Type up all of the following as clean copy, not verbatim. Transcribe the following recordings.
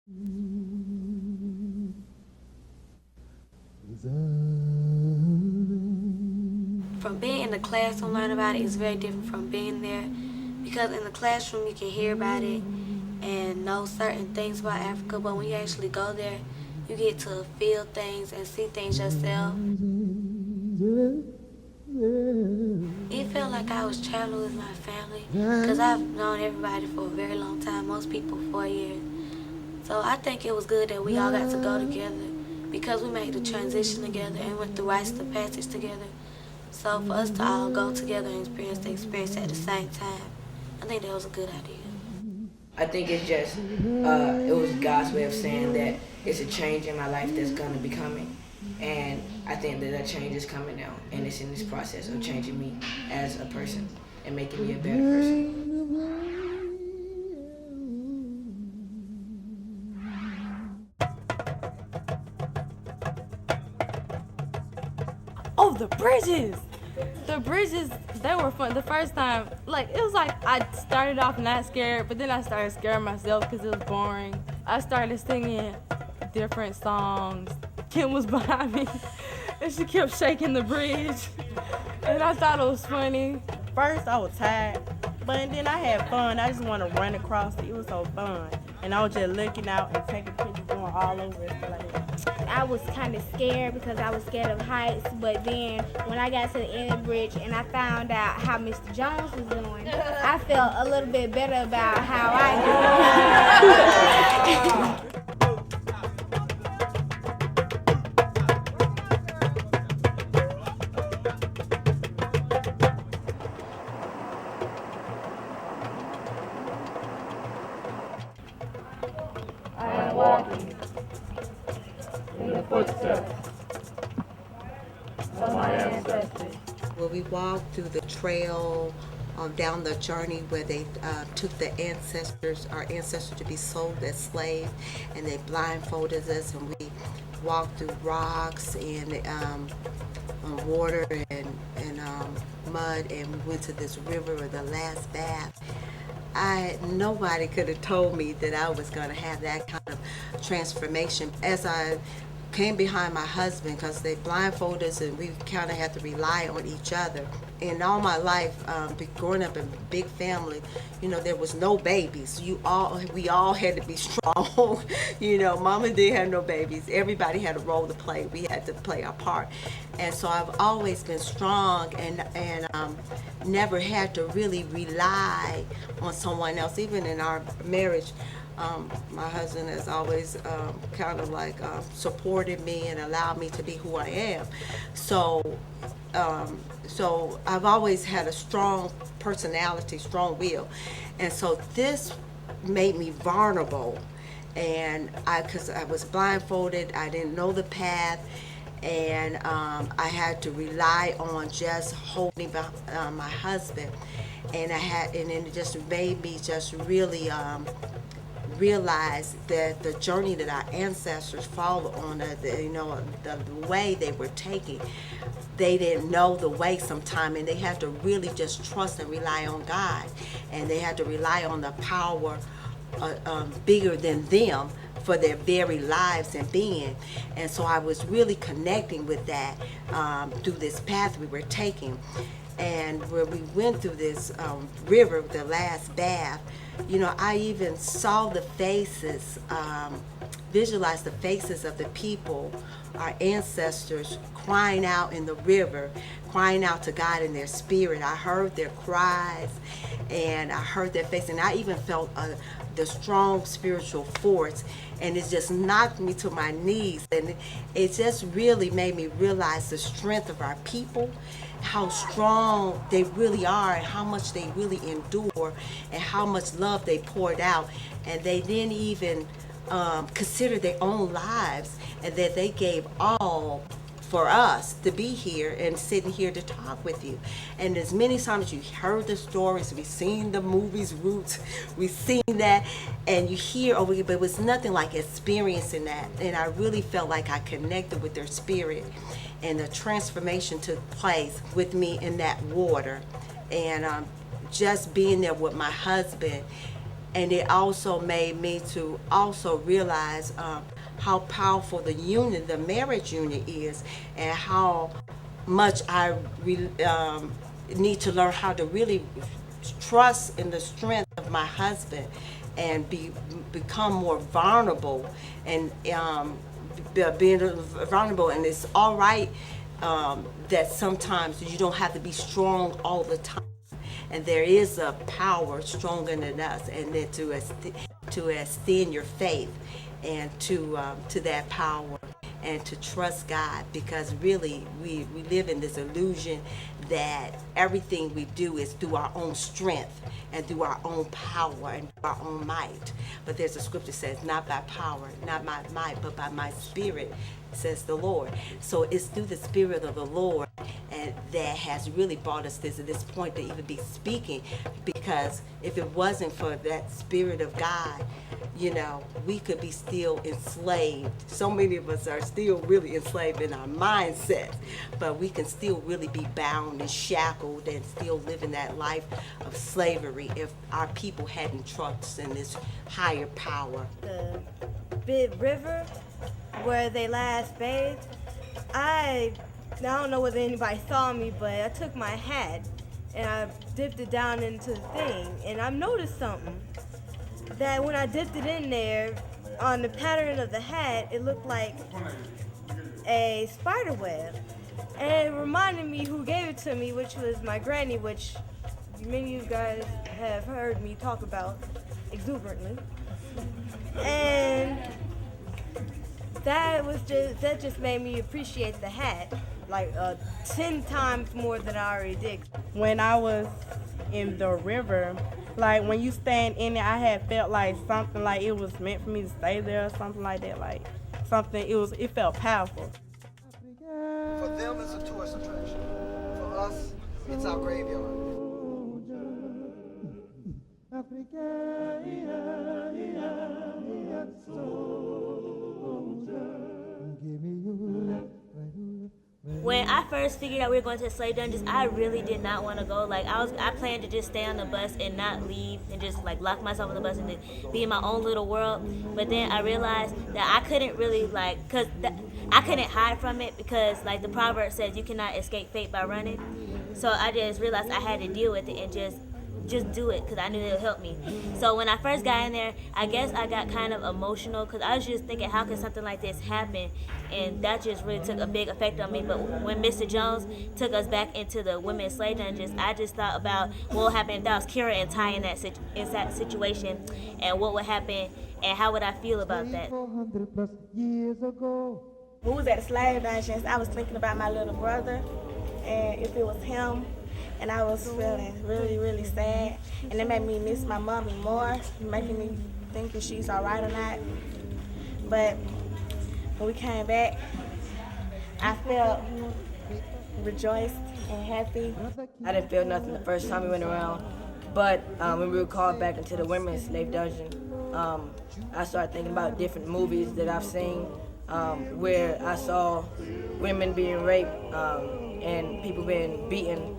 From being in the classroom, learn about it is very different from being there, because in the classroom you can hear about it and know certain things about Africa, but when you actually go there, you get to feel things and see things yourself. It felt like I was traveling with my family, because I've known everybody for a very long time, most people 4 years. So I think it was good that we all got to go together, because we made the transition together and went through rites of passage together. So for us to all go together and experience the experience at the same time, I think that was a good idea. I think it's just, it was God's way of saying that it's a change in my life that's going to be coming. And I think that that change is coming now. And it's in this process of changing me as a person and making me a better person. Oh, the bridges! The bridges, they were fun. The first time, like, it was like I started off not scared, but then I started scaring myself because it was boring. I started singing different songs. Kim was behind me, and she kept shaking the bridge, and I thought it was funny. First, I was tired, but then I had fun. I just wanted to run across it. It was so fun. And I was just looking out and taking pictures, going all over and stuff like that. I was kind of scared because I was scared of heights, but then when I got to the end of the bridge and I found out how Mr. Jones was doing, I felt a little bit better about how I did. Walking in the footsteps of my ancestors. Well, we walked through the trail down the journey where they took our ancestors to be sold as slaves, and they blindfolded us, and we walked through rocks and water and mud, and we went to this river, or the last bath. Nobody could have told me that I was going to have that kind of transformation. As I came behind my husband, because they blindfolded us and we kind of had to rely on each other. And all my life, growing up in a big family, there was no babies. We all had to be strong. Mama didn't have no babies. Everybody had a role to play. We had to play our part. And so I've always been strong and never had to really rely on someone else. Even in our marriage, my husband has always kind of like supported me and allowed me to be who I am. So I've always had a strong personality, strong will. And so this made me vulnerable. And because I was blindfolded, I didn't know the path. And I had to rely on just holding my husband. And then it just made me just really realize that the journey that our ancestors followed on, the way they were taking, they didn't know the way sometime, and they had to really just trust and rely on God, and they had to rely on the power bigger than them for their very lives and being. And so I was really connecting with that through this path we were taking. And where we went through this river, the last bath, I even saw the faces, visualized the faces of the people, our ancestors, crying out in the river, crying out to God in their spirit. I heard their cries, and I heard their faces, and I even felt the strong spiritual force, and it just knocked me to my knees, and it just really made me realize the strength of our people, how strong they really are, and how much they really endure, and how much love they poured out, and they didn't even consider their own lives, and that they gave all for us to be here and sitting here to talk with you. And as many times you heard the stories, we've seen the movies, Roots, we've seen that, and you hear over here, but it was nothing like experiencing that. And I really felt like I connected with their spirit, and the transformation took place with me in that water. And just being there with my husband, And it also made me to also realize how powerful the union, the marriage union is, and how much I need to learn how to really trust in the strength of my husband and become more vulnerable and being vulnerable. And it's all right that sometimes you don't have to be strong all the time. And there is a power stronger than us, and then to extend your faith and to that power and to trust God, because really we live in this illusion that everything we do is through our own strength and through our own power and our own might. But there's a scripture that says, not by power, not by might, but by my spirit, says the Lord. So it's through the spirit of the Lord and that has really brought us to this point to even be speaking, because if it wasn't for that spirit of God, we could be still enslaved. So many of us are still really enslaved in our mindsets, but we can still really be bound and shackled and still living that life of slavery if our people hadn't trusted in this higher power. The big river where they last bathed, I don't know whether anybody saw me, but I took my hat and I dipped it down into the thing, and I noticed something. That when I dipped it in there, on the pattern of the hat, it looked like a spider web. And it reminded me who gave it to me, which was my granny, which many of you guys have heard me talk about exuberantly. And that just made me appreciate the hat like 10 times more than I already did. When I was in the river, like when you stand in it, I had felt like something like it was meant for me to stay there or something like that. Like something, it felt powerful. For them, it's a tourist attraction. For us, it's our graveyard. When I first figured out we were going to the slave dungeons, I really did not want to go. Like I planned to just stay on the bus and not leave and just like lock myself in the bus and be in my own little world. But then I realized that I couldn't really I couldn't hide from it, because like the proverb says, you cannot escape fate by running. So I just realized I had to deal with it and just do it, because I knew it would help me. So when I first got in there, I guess I got kind of emotional, because I was just thinking, how could something like this happen? And that just really took a big effect on me. But when Mr. Jones took us back into the women's slave dungeons, I just thought about what would happen if that was Kira and Ty in that situation, and what would happen, and how would I feel about that. When we was at the slave dungeons, I was thinking about my little brother, and if it was him, and I was feeling really, really sad, and it made me miss my mommy more, making me think if she's all right or not. But when we came back, I felt rejoiced and happy. I didn't feel nothing the first time we went around, but when we were called back into the women's slave dungeon, I started thinking about different movies that I've seen where I saw women being raped and people being beaten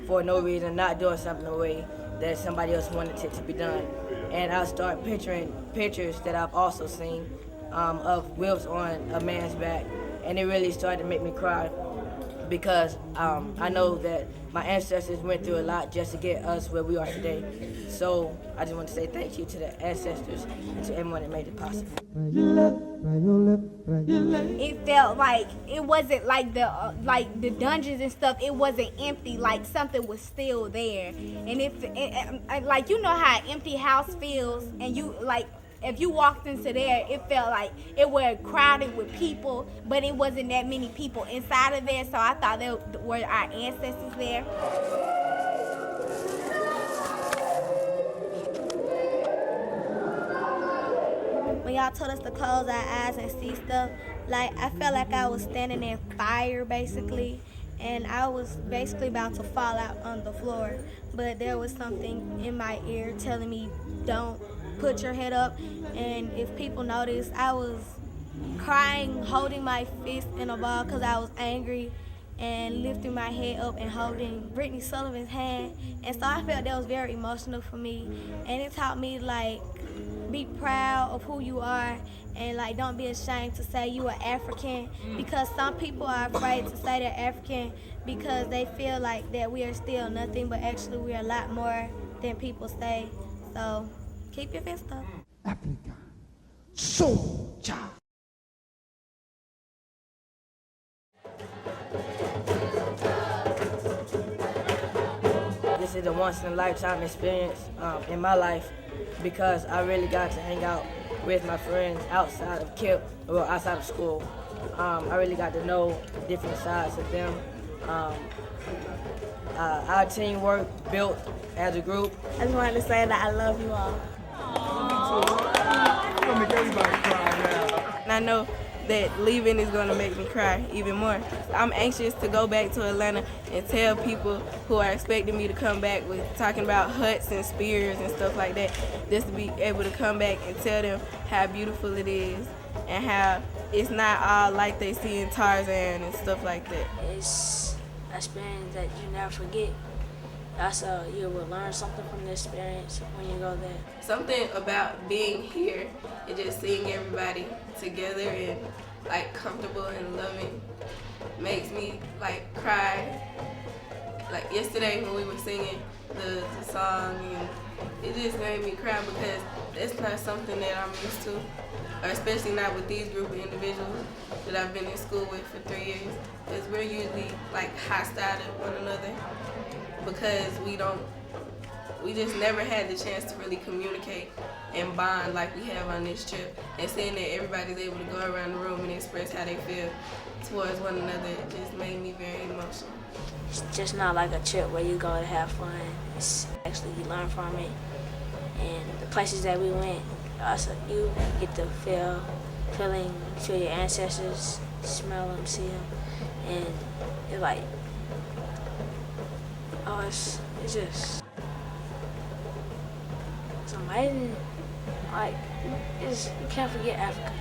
for no reason, not doing something the way that somebody else wanted it to be done. And I started picturing pictures that I've also seen of whips on a man's back, and it really started to make me cry, because I know that my ancestors went through a lot just to get us where we are today. So I just want to say thank you to the ancestors and to everyone that made it possible. It felt like it wasn't like the dungeons and stuff. It wasn't empty. Like something was still there. And like, you know how an empty house feels, and you like, if you walked into there, it felt like it was crowded with people, but it wasn't that many people inside of there. So I thought there were our ancestors there. When y'all told us to close our eyes and see stuff, like I felt like I was standing in fire basically, and I was basically about to fall out on the floor. But there was something in my ear telling me, don't put your head up. And if people noticed, I was crying, holding my fist in a ball because I was angry. and lifting my head up and holding Brittany Sullivan's hand. And so I felt that was very emotional for me. And it taught me, like, be proud of who you are and, like, don't be ashamed to say you are African, because some people are afraid to say they're African because they feel like that we are still nothing, but actually we are a lot more than people say. So keep your fist up. Africa, soldier. This is a once-in-a-lifetime experience in my life because I really got to hang out with my friends outside of KIP, or outside of school. I really got to know different sides of them. Our teamwork built as a group. I just wanted to say that I love you all. And I know that leaving is going to make me cry even more. I'm anxious to go back to Atlanta and tell people who are expecting me to come back with talking about huts and spears and stuff like that, just to be able to come back and tell them how beautiful it is and how it's not all like they see in Tarzan and stuff like that. It's an experience that you never forget. Also, you will learn something from the experience when you go there. Something about being here and just seeing everybody together and like comfortable and loving makes me like cry. Like yesterday when we were singing the song, and it just made me cry because it's not something that I'm used to, or especially not with these group of individuals that I've been in school with for 3 years. Because we're usually like hostile to one another because we just never had the chance to really communicate and bond like we have on this trip. And seeing that everybody's able to go around the room and express how they feel towards one another, it just made me very emotional. It's just not like a trip where you go to have fun. It's actually you learn from it. And the places that we went, also you get to feel your ancestors, smell them, see them, and it's like, oh, it's just, it's amazing. Like, you can't forget Africa.